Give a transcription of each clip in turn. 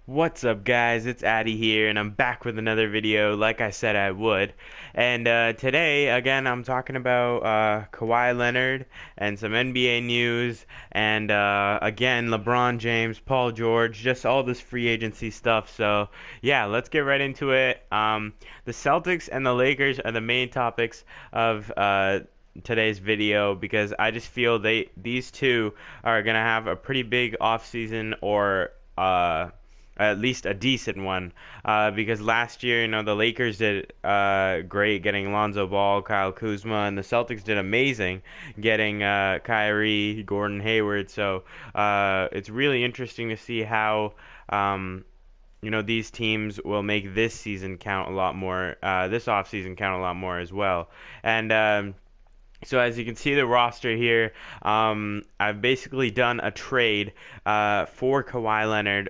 What's up, guys? It's Addy here, and I'm back with another video like I said I would. And today, again, I'm talking about Kawhi Leonard and some NBA news, and again, LeBron James, Paul George, just all this free agency stuff. So, yeah, let's get right into it. The Celtics and the Lakers are the main topics of today's video because I just feel these two are gonna have a pretty big offseason or at least a decent one. Because last year, the Lakers did great getting Lonzo Ball, Kyle Kuzma, and the Celtics did amazing getting Kyrie, Gordon Hayward. So it's really interesting to see how. These teams will make this season count a lot more, this offseason count a lot more as well. And so as you can see the roster here, I've basically done a trade for Kawhi Leonard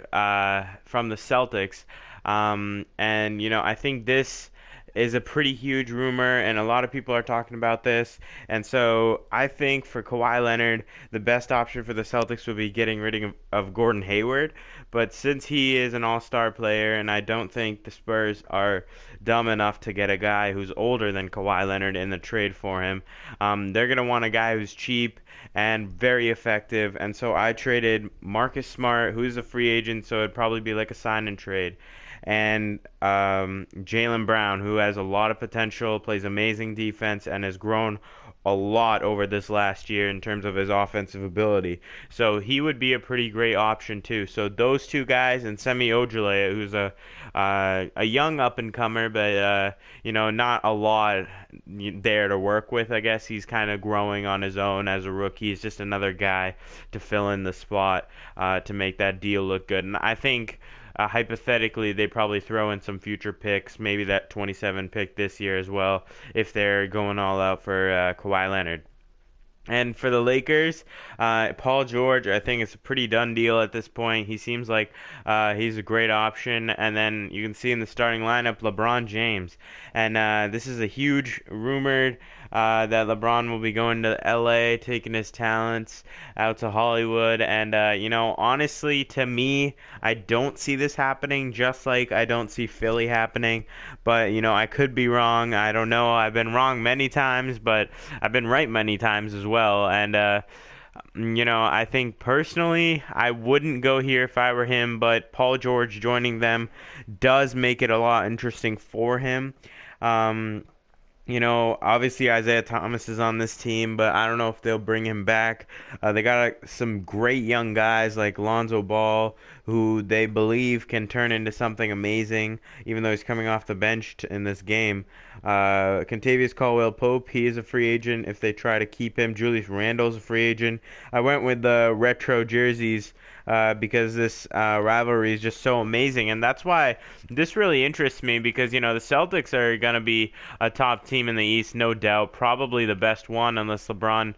from the Celtics, and I think this is a pretty huge rumor, and a lot of people are talking about this. And so I think for Kawhi Leonard, the best option for the Celtics would be getting rid of Gordon Hayward. But since he is an all-star player, and I don't think the Spurs are dumb enough to get a guy who's older than Kawhi Leonard in the trade for him, they're going to want a guy who's cheap and very effective. And so I traded Marcus Smart, who's a free agent, so it'd probably be like a sign and trade, and Jaylen Brown, who has a lot of potential, plays amazing defense, and has grown a lot over this last year in terms of his offensive ability. So he would be a pretty great option too. So those two guys and Semi Ojeleye, who's a young up and comer, but not a lot there to work with. I guess he's kind of growing on his own as a rookie. He's just another guy to fill in the spot to make that deal look good. And I think. Hypothetically, they probably throw in some future picks, maybe that 27 pick this year as well, if they're going all out for Kawhi Leonard. And for the Lakers, Paul George, I think it's a pretty done deal at this point. He seems like he's a great option. And then you can see in the starting lineup, LeBron James. And this is a huge rumored that LeBron will be going to LA, taking his talents out to Hollywood. And, honestly, to me, I don't see this happening, just like I don't see Philly happening. But, I could be wrong. I don't know. I've been wrong many times, but I've been right many times as well. And, I think personally, I wouldn't go here if I were him, but Paul George joining them does make it a lot interesting for him. Um, Obviously Isaiah Thomas is on this team, but I don't know if they'll bring him back. They got some great young guys like Lonzo Ball, who they believe can turn into something amazing, even though he's coming off the bench in this game. Kentavious Caldwell-Pope, he is a free agent if they try to keep him. Julius Randle's a free agent. I went with the retro jerseys because this rivalry is just so amazing, and that's why this really interests me because the Celtics are gonna be a top team in the East, no doubt, probably the best one unless LeBron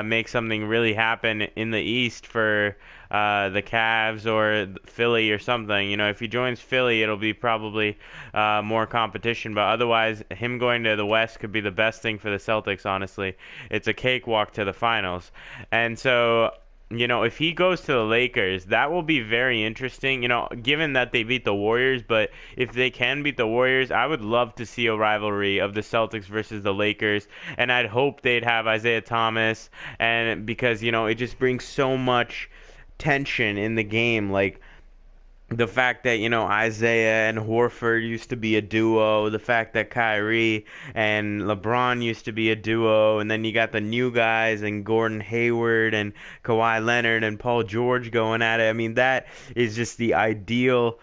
makes something really happen in the East for the Cavs or Philly or something. If he joins Philly, it'll be probably more competition, but otherwise, him going to the West could be the best thing for the Celtics. Honestly, it's a cakewalk to the finals, and so. If he goes to the Lakers, that will be very interesting, given that they beat the Warriors. But if they can beat the Warriors, I would love to see a rivalry of the Celtics versus the Lakers. And I'd hope they'd have Isaiah Thomas, and because, it just brings so much tension in the game. Like, the fact that Isaiah and Horford used to be a duo, the fact that Kyrie and LeBron used to be a duo, and then you got the new guys and Gordon Hayward and Kawhi Leonard and Paul George going at it. I mean, that is just the ideal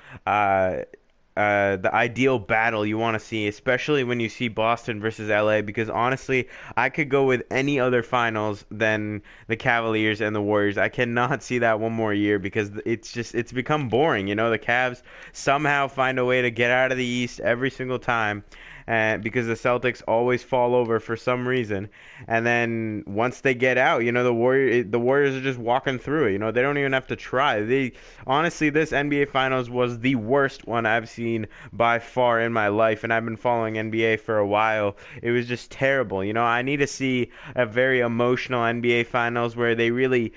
battle you want to see, especially when you see Boston versus LA, because honestly, I could go with any other finals than the Cavaliers and the Warriors. I cannot see that one more year because it's become boring. The Cavs somehow find a way to get out of the East every single time. Because the Celtics always fall over for some reason, and then once they get out, the Warriors are just walking through it. They don't even have to try. Honestly, this NBA Finals was the worst one I've seen by far in my life, and I've been following NBA for a while. It was just terrible. I need to see a very emotional NBA Finals where they really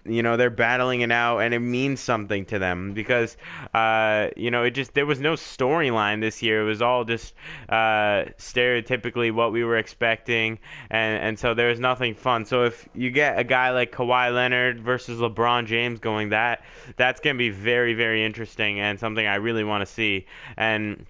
they're battling it out, and it means something to them because it just there was no storyline this year. It was all just stereotypically what we were expecting, and so there was nothing fun. So if you get a guy like Kawhi Leonard versus LeBron James going, that's going to be very, very interesting and something I really want to see. And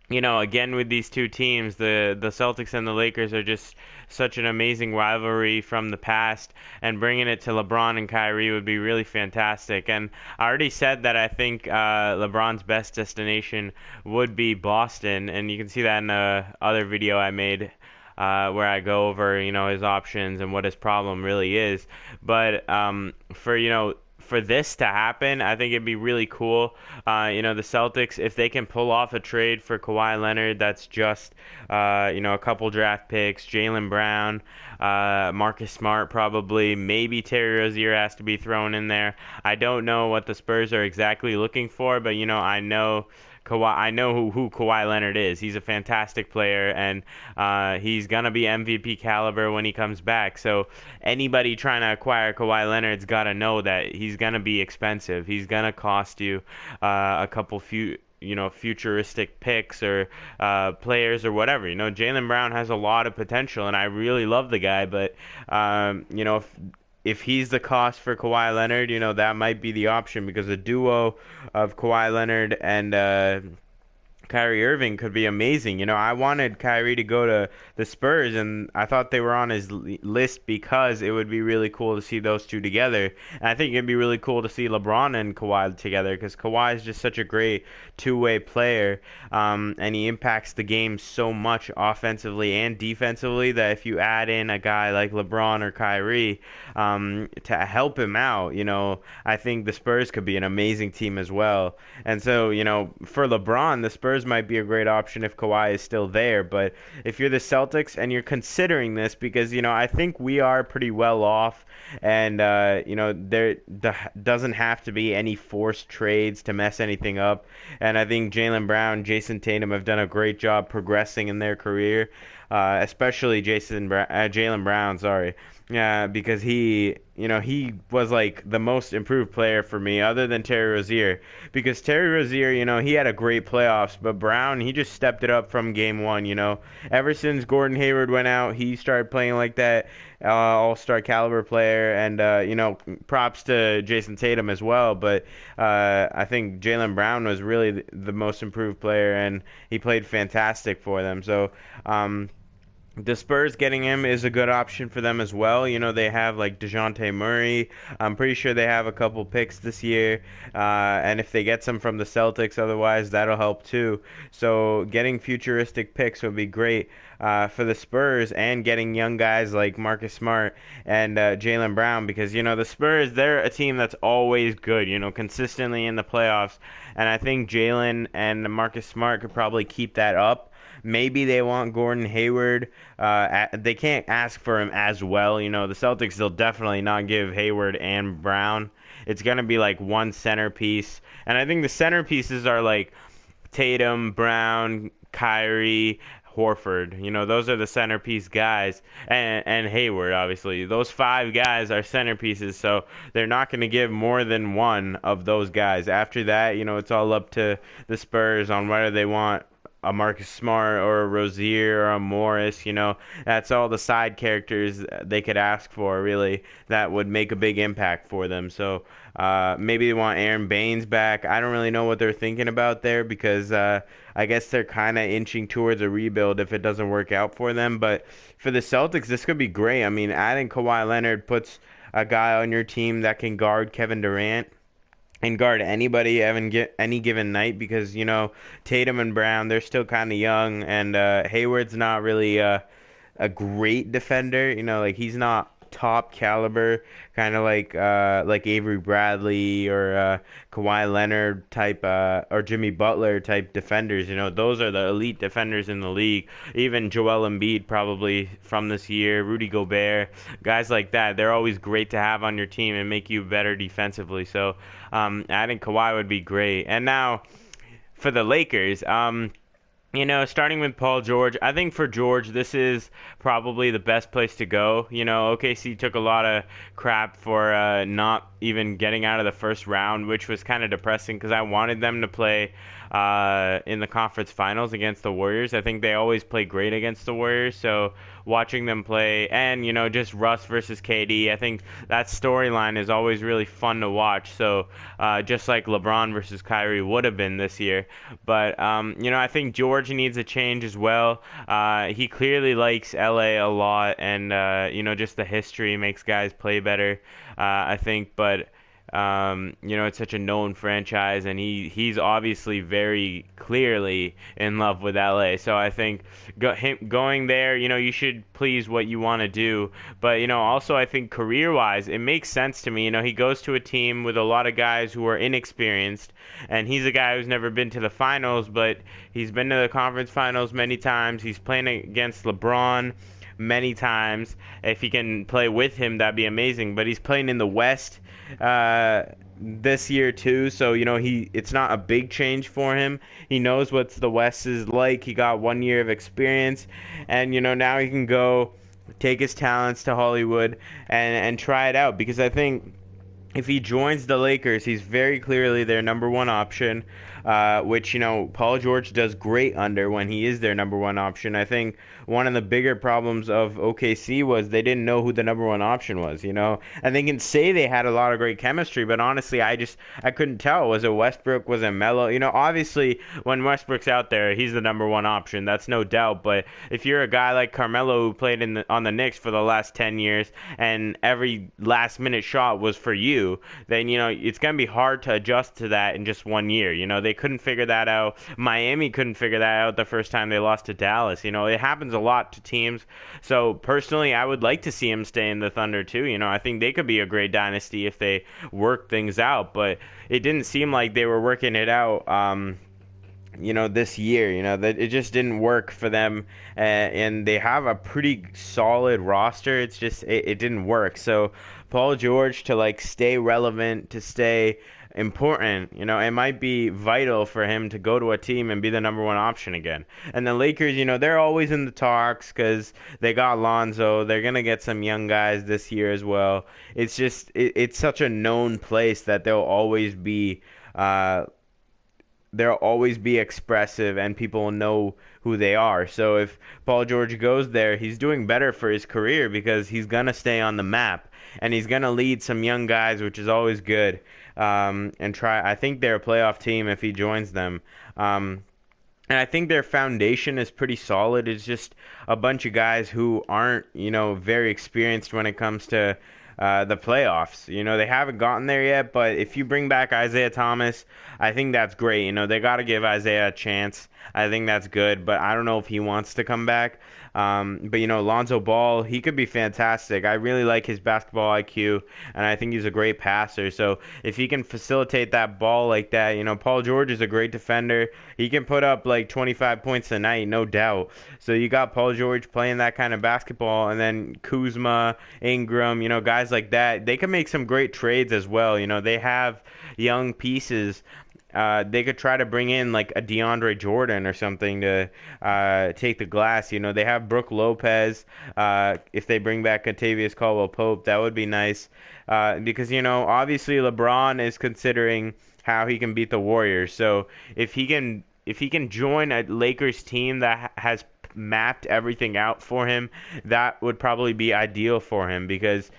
again with these two teams, the Celtics and the Lakers are just such an amazing rivalry from the past, and bringing it to LeBron and Kyrie would be really fantastic. And I already said that I think LeBron's best destination would be Boston, and you can see that in the other video I made. Where I go over, his options and what his problem really is. But for this to happen, I think it'd be really cool. The Celtics, if they can pull off a trade for Kawhi Leonard, that's just, a couple draft picks, Jaylen Brown, Marcus Smart probably, maybe Terry Rozier has to be thrown in there. I don't know what the Spurs are exactly looking for, but, I know who Kawhi Leonard is. He's a fantastic player, and he's gonna be MVP caliber when he comes back. So anybody trying to acquire Kawhi Leonard's got to know that he's gonna be expensive. He's gonna cost you a couple futuristic picks or players or whatever. Jaylen Brown has a lot of potential, and I really love the guy, but if he's the cost for Kawhi Leonard, that might be the option, because the duo of Kawhi Leonard and Kyrie Irving could be amazing. I wanted Kyrie to go to the Spurs, and I thought they were on his list because it would be really cool to see those two together. And I think it'd be really cool to see LeBron and Kawhi together, because Kawhi is just such a great two-way player, and he impacts the game so much offensively and defensively that if you add in a guy like LeBron or Kyrie to help him out, I think the Spurs could be an amazing team as well. And so, for LeBron, the Spurs might be a great option if Kawhi is still there. But if you're the Celtics and you're considering this, because I think we are pretty well off, and there doesn't have to be any forced trades to mess anything up. And I think Jaylen Brown, Jason Tatum have done a great job progressing in their career, especially Jaylen Brown, sorry. Yeah, because he was like the most improved player for me, other than Terry Rozier. Because Terry Rozier, he had a great playoffs, but Brown, he just stepped it up from game one. Ever since Gordon Hayward went out, he started playing like that all-star caliber player, and props to Jason Tatum as well. But I think Jaylen Brown was really the most improved player, and he played fantastic for them. So. The Spurs getting him is a good option for them as well. They have like DeJounte Murray. I'm pretty sure they have a couple picks this year. And if they get some from the Celtics, otherwise, that'll help too. So getting futuristic picks would be great for the Spurs, and getting young guys like Marcus Smart and Jaylen Brown, because, the Spurs, they're a team that's always good, consistently in the playoffs. And I think Jaylen and Marcus Smart could probably keep that up. Maybe they want Gordon Hayward. They can't ask for him as well. The Celtics, they'll definitely not give Hayward and Brown. It's going to be like one centerpiece. And I think the centerpieces are like Tatum, Brown, Kyrie, Horford. Those are the centerpiece guys. And Hayward, obviously. Those five guys are centerpieces, so they're not going to give more than one of those guys. After that, it's all up to the Spurs on whether they want a Marcus Smart or a Rozier or a Morris. That's all the side characters they could ask for, really, that would make a big impact for them. So maybe they want Aaron Baines back. I don't really know what they're thinking about there, because I guess they're kind of inching towards a rebuild if it doesn't work out for them. But for the Celtics, this could be great. I mean, adding Kawhi Leonard puts a guy on your team that can guard Kevin Durant and guard anybody any given night, because Tatum and Brown, they're still kind of young, and Hayward's not really a great defender. Like, he's not top caliber, kind of like Avery Bradley or Kawhi Leonard type or Jimmy Butler type defenders. Those are the elite defenders in the league. Even Joel Embiid probably from this year, Rudy Gobert, guys like that. They're always great to have on your team and make you better defensively. So adding Kawhi would be great. And now for the Lakers, Starting with Paul George, I think for George, this is probably the best place to go. OKC took a lot of crap for not even getting out of the first round, which was kind of depressing because I wanted them to play in the conference finals against the Warriors. I think they always play great against the Warriors, so watching them play and just Russ versus KD, I think that storyline is always really fun to watch. So just like LeBron versus Kyrie would have been this year. But I think George needs a change as well. He clearly likes LA a lot, and just the history makes guys play better. I think, but it's such a known franchise, and he's obviously very clearly in love with LA. So I think him going there, you should please what you want to do. But also I think career-wise, it makes sense to me. He goes to a team with a lot of guys who are inexperienced, and he's a guy who's never been to the finals, but he's been to the conference finals many times. He's playing against LeBron many times. If he can play with him, that'd be amazing. But he's playing in the West this year too, so it's not a big change for him. He knows what the West is like. He got 1 year of experience, and now he can go take his talents to Hollywood and try it out, because I think if he joins the Lakers, he's very clearly their number one option, which, Paul George does great under when he is their number one option. I think one of the bigger problems of OKC was they didn't know who the number one option was, And they can say they had a lot of great chemistry, but honestly, I couldn't tell. Was it Westbrook? Was it Melo? Obviously, when Westbrook's out there, he's the number one option. That's no doubt. But if you're a guy like Carmelo who played on the Knicks for the last 10 years and every last-minute shot was for you, then it's gonna be hard to adjust to that in just 1 year. They couldn't figure that out. Miami couldn't figure that out the first time they lost to Dallas. It happens a lot to teams. So personally, I would like to see him stay in the Thunder too. I think they could be a great dynasty if they work things out. But it didn't seem like they were working it out. This year, that it just didn't work for them, and they have a pretty solid roster. It's just it didn't work. So Paul George, to stay relevant, to stay important, it might be vital for him to go to a team and be the number one option again. And the Lakers, they're always in the talks because they got Lonzo. They're gonna get some young guys this year as well. It's just it's such a known place that they'll always be expressive, and people will know who they are. So if Paul George goes there, he's doing better for his career because he's going to stay on the map, and he's going to lead some young guys, which is always good. I think they're a playoff team if he joins them. And I think their foundation is pretty solid. It's just a bunch of guys who aren't, very experienced when it comes to the playoffs. They haven't gotten there yet, but if you bring back Isaiah Thomas, I think that's great. They got to give Isaiah a chance. I think that's good, but I don't know if he wants to come back. But Lonzo Ball, he could be fantastic. I really like his basketball IQ, and I think he's a great passer. So if he can facilitate that ball like that, Paul George is a great defender. He can put up 25 points a night, no doubt. So you got Paul George playing that kind of basketball, and then Kuzma, Ingram, guys like that. They can make some great trades as well. They have young pieces. They could try to bring in a DeAndre Jordan or something to take the glass. They have Brook Lopez. If they bring back Kentavious Caldwell-Pope, that would be nice. Because obviously LeBron is considering how he can beat the Warriors. So if he can join a Lakers team that has mapped everything out for him, that would probably be ideal for him, because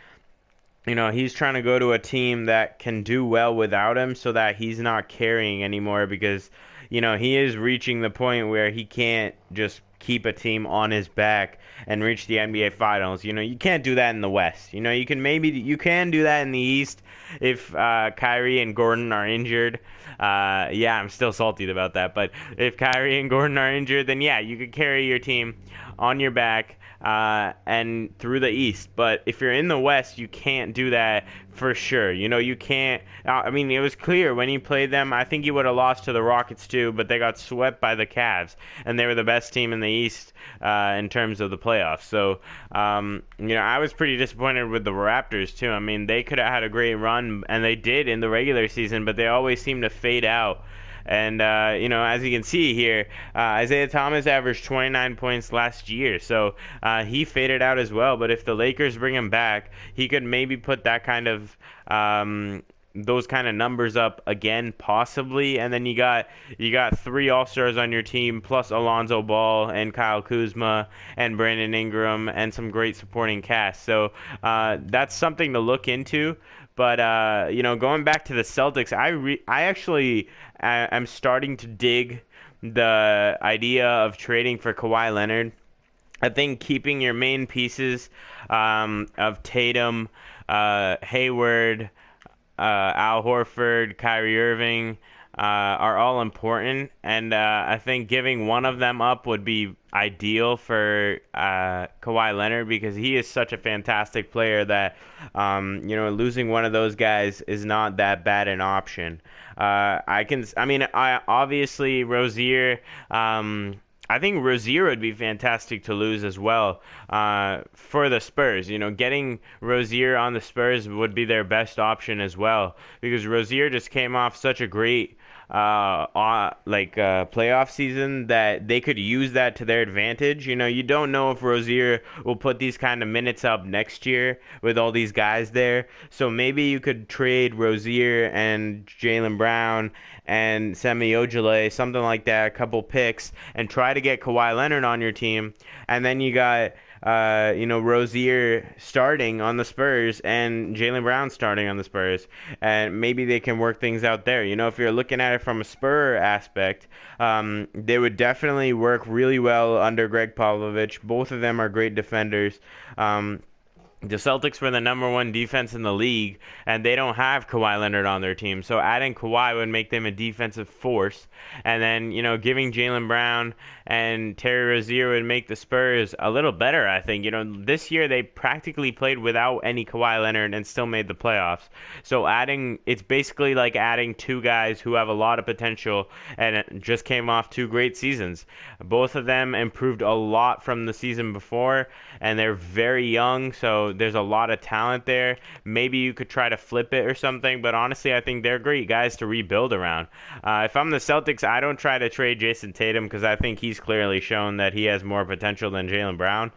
he's trying to go to a team that can do well without him, so that he's not carrying anymore, because he is reaching the point where he can't just keep a team on his back and reach the NBA Finals. You can't do that in the West. You can do that in the East if Kyrie and Gordon are injured. Yeah, I'm still salty about that, but if Kyrie and Gordon are injured, then yeah, you could carry your team on your back and through the East. But if you're in the West, you can't do that for sure. You can't. It was clear when he played them. I think he would have lost to the Rockets too, but they got swept by the Cavs, and they were the best team in the East in terms of the playoffs. So, I was pretty disappointed with the Raptors too. They could have had a great run, and they did in the regular season, but they always seem to fade out. And as you can see here, Isaiah Thomas averaged 29 points last year, so he faded out as well. But if the Lakers bring him back, he could maybe put that kind of those kind of numbers up again, possibly. And then you got three All-Stars on your team, plus Alonzo Ball and Kyle Kuzma and Brandon Ingram and some great supporting cast. So that's something to look into. But going back to the Celtics, I actually am starting to dig the idea of trading for Kawhi Leonard. I think keeping your main pieces of Tatum, Hayward, Al Horford, Kyrie Irving are all important, and I think giving one of them up would be ideal for Kawhi Leonard because he is such a fantastic player that losing one of those guys is not that bad an option. I obviously Rozier. I think Rozier would be fantastic to lose as well for the Spurs. Getting Rozier on the Spurs would be their best option as well because Rozier just came off such a great playoff season that they could use that to their advantage. You don't know if Rozier will put these kind of minutes up next year with all these guys there. So maybe you could trade Rozier and Jaylen Brown and Semi Ojeleye, something like that, a couple picks, and try to get Kawhi Leonard on your team. And then you got Rozier starting on the Spurs and Jaylen Brown starting on the Spurs, and maybe they can work things out there. If you're looking at it from a Spur aspect, they would definitely work really well under Greg Popovich. Both of them are great defenders. The Celtics were the number one defense in the league, and they don't have Kawhi Leonard on their team. So adding Kawhi would make them a defensive force. And then, giving Jaylen Brown and Terry Rozier would make the Spurs a little better, I think. This year they practically played without any Kawhi Leonard and still made the playoffs. So it's basically like adding two guys who have a lot of potential and just came off two great seasons. Both of them improved a lot from the season before, and they're very young, so there's a lot of talent there. Maybe you could try to flip it or something, but honestly, I think they're great guys to rebuild around. If I'm the Celtics, I don't try to trade Jason Tatum because I think he's clearly shown that he has more potential than Jaylen Brown,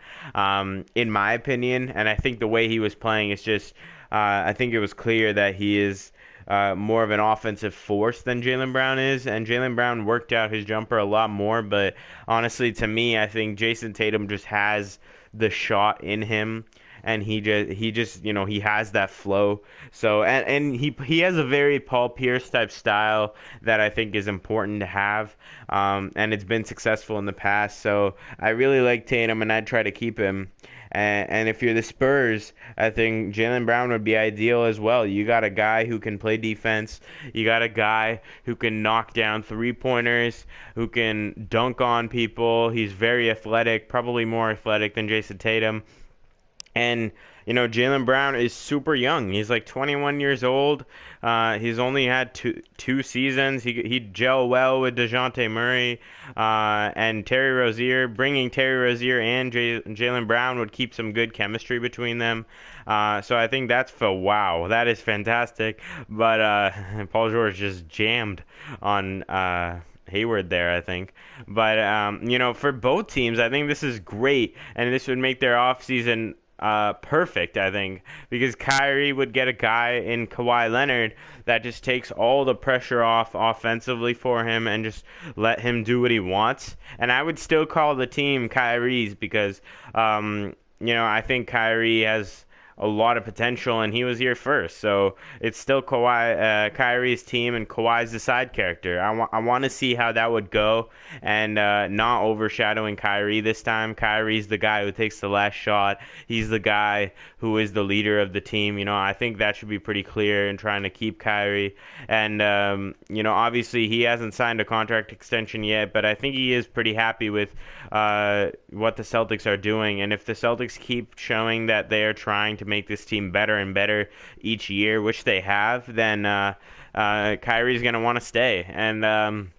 in my opinion. And I think the way he was playing is just, I think it was clear that he is more of an offensive force than Jaylen Brown is, and Jaylen Brown worked out his jumper a lot more. But honestly, to me, I think Jason Tatum just has the shot in him, and he just he has that flow. So and he has a very Paul Pierce type style that I think is important to have, and it's been successful in the past. So I really like Tatum, and I'd try to keep him. And if you're the Spurs, I think Jaylen Brown would be ideal as well. You got a guy who can play defense. You got a guy who can knock down three-pointers, who can dunk on people. He's very athletic, probably more athletic than Jason Tatum. And Jaylen Brown is super young. He's like 21 years old. He's only had two seasons. He gel well with DeJounte Murray and Terry Rozier. Bringing Terry Rozier and Jaylen Brown would keep some good chemistry between them. So I think wow. That is fantastic. But Paul George just jammed on Hayward there, I think. But for both teams, I think this is great, and this would make their offseason perfect, I think, because Kyrie would get a guy in Kawhi Leonard that just takes all the pressure off offensively for him and just let him do what he wants. And I would still call the team Kyrie's because, I think Kyrie has a lot of potential, and he was here first. So it's still Kyrie's team, and Kawhi's the side character. I want to see how that would go, and not overshadowing Kyrie this time. Kyrie's the guy who takes the last shot. He's the guy who is the leader of the team. I think that should be pretty clear in trying to keep Kyrie. And, obviously he hasn't signed a contract extension yet, but I think he is pretty happy with what the Celtics are doing. And if the Celtics keep showing that they are trying to make this team better and better each year, which they have, then Kyrie's going to want to stay. And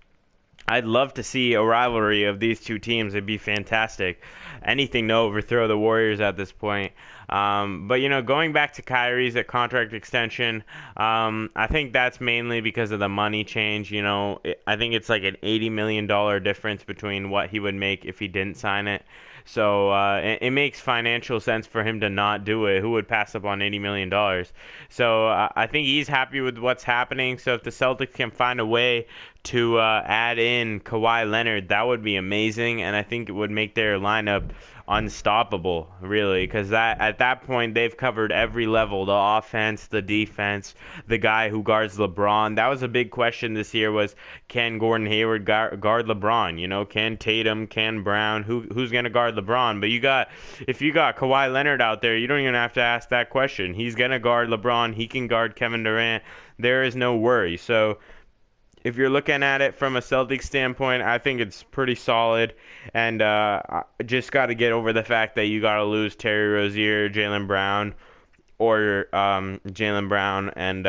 I'd love to see a rivalry of these two teams. It'd be fantastic. Anything to overthrow the Warriors at this point. But going back to Kyrie's contract extension, I think that's mainly because of the money change. I think it's like an $80 million difference between what he would make if he didn't sign it. So it makes financial sense for him to not do it. Who would pass up on $80 million? So I think he's happy with what's happening. So if the Celtics can find a way to add in Kawhi Leonard, that would be amazing, and I think it would make their lineup unstoppable, really, because that at that point they've covered every level: the offense, the defense, the guy who guards LeBron. That was a big question this year: was can Gordon Hayward guard LeBron? Can Tatum, can Brown? Who's gonna guard LeBron? But if you got Kawhi Leonard out there, you don't even have to ask that question. He's gonna guard LeBron. He can guard Kevin Durant. There is no worry. So if you're looking at it from a Celtics standpoint, I think it's pretty solid. And I just got to get over the fact that you got to lose Terry Rozier, Jaylen Brown, or Jaylen Brown and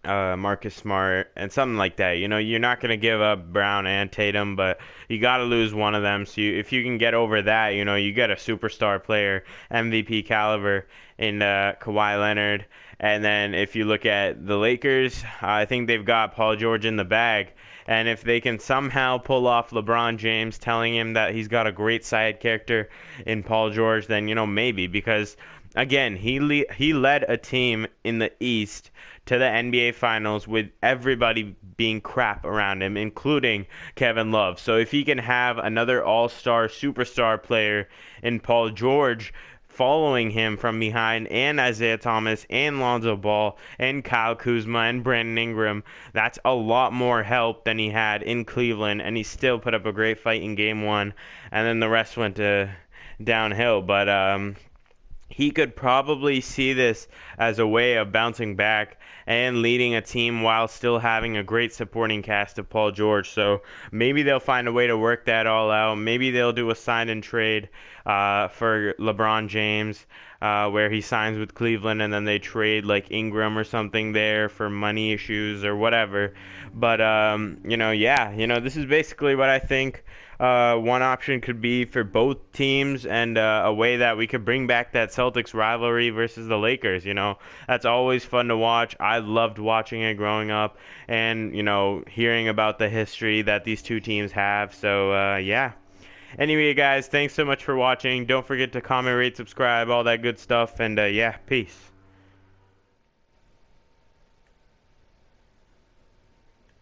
Marcus Smart and something like that. You're not going to give up Brown and Tatum, but you got to lose one of them. So if you can get over that, you get a superstar player, MVP caliber in Kawhi Leonard. And then if you look at the Lakers, I think they've got Paul George in the bag. And if they can somehow pull off LeBron James telling him that he's got a great side character in Paul George, then maybe, because again, he led a team in the East to the NBA Finals with everybody being crap around him, including Kevin Love. So if he can have another all-star superstar player in Paul George following him from behind, and Isaiah Thomas and Lonzo Ball and Kyle Kuzma and Brandon Ingram, that's a lot more help than he had in Cleveland, and he still put up a great fight in game one, and then the rest went to downhill. But he could probably see this as a way of bouncing back and leading a team while still having a great supporting cast of Paul George. So maybe they'll find a way to work that all out. Maybe they'll do a sign and trade for LeBron James, where he signs with Cleveland and then they trade like Ingram or something there for money issues or whatever. But this is basically what I think one option could be for both teams, and a way that we could bring back that Celtics rivalry versus the Lakers. That's always fun to watch. I loved watching it growing up, and hearing about the history that these two teams have. So yeah. Anyway, guys, thanks so much for watching. Don't forget to comment, rate, subscribe, all that good stuff, and yeah, peace.